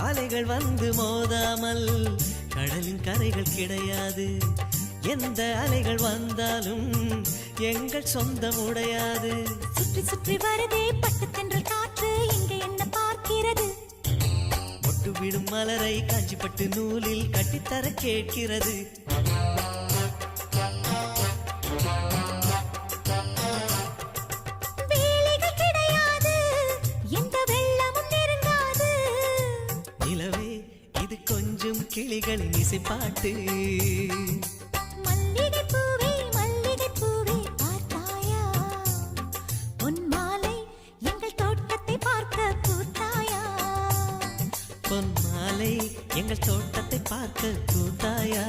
அலைகள் வந்து மோதாமல் கடலின் கரைகள் கிடையாது. எந்த அலைகள் வந்தாலும் எங்கள் சொந்தம் உடையாது. சுற்றி சுற்றி வருதே பட்டு தென்றல் காற்று, இங்கே என்ன பார்க்கிறது? மொட்டு விடும் மலரை காஞ்சிப்பட்டு நூலில் கட்டித்தர கேட்கிறது. வேலைகள் கிடையாது, எந்த வெள்ளமும் நெருங்காது. நிலவே இது கொஞ்சம் கிளிகளின் இசைப்பாட்டு. மல்லிகை பூவே மல்லிகை பூவே பார்த்தாயா, பொன் மாலை எங்கள் தோட்டத்தை பார்க்க பூத்தாயா. பொன் மாலை எங்கள் தோட்டத்தை பார்க்க கூத்தாயா.